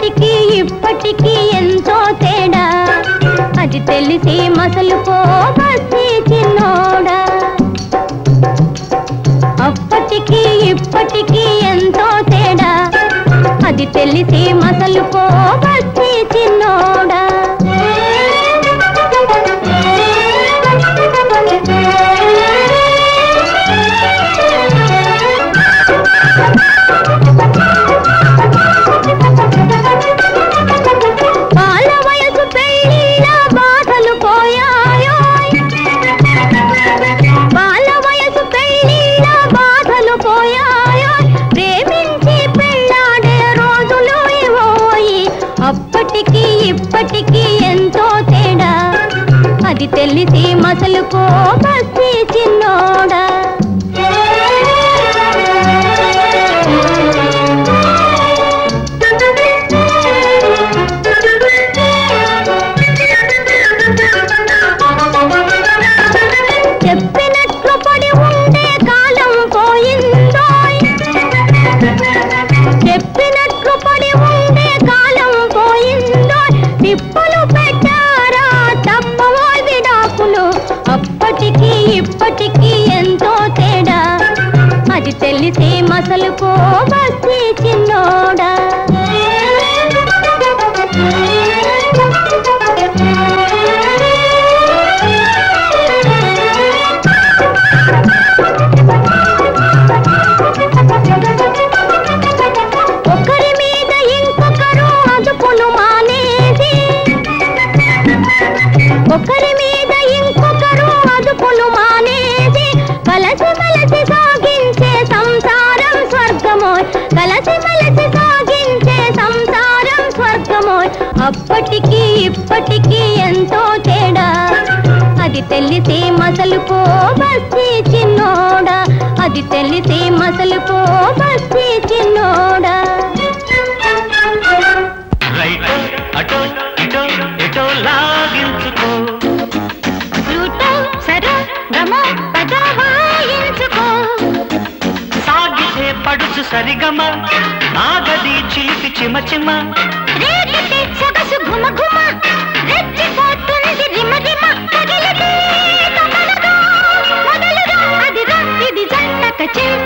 అప్పటికి ఇప్పటికి ఎంతో తేడా అది తెలిసి మసలుకో బస్తీ చిన్నోడా అప్పటికి ఇప్పటికి ఎంతో తేడా అది తెలిసి మసలుకో బస్తీ చిన్నోడా అప్పటికి ఇప్పటికి ఎంతో తేడా అది తెలిసి మసలుకో బస్తీ చిన్నోడా చెప్పినట్లు పడి ఉండే కాలం పోయిందో చెప్పినట్లు పడి ఉండే కాలం పోయిందో తిప్పులు పెట్టారా తప్పవో విడాకులు అప్పటికి ఇప్పటికి ఎంతో తేడా అది తెలిసి మసలుకో బస్తీ చిన్నోడా ఒకరి మీద ఇంకొకరు అదుపులు మానేసి కలసి మలసి సాగించే సంసారం స్వర్గమోయ్ కలసి మలసి సాగించే సంసారం స్వర్గమోయ్ అప్పటికి ఇప్పటికి ఎంతో తేడా అది తెలిసి మసలుకో బస్తీ చిన్నోడా అది తెలిసి మసలుకో బస్తీ చిన్నోడా లాగించుకో సాగితే పడుచు సరిగమ నాగది చిలిపి చిమ చిమ సొగసు ఘుమ ఘుమ రెచ్చిపోతుంది రిమ రిమ తగిలితే మొదలుగా అది ఇది జంటక చెల్లి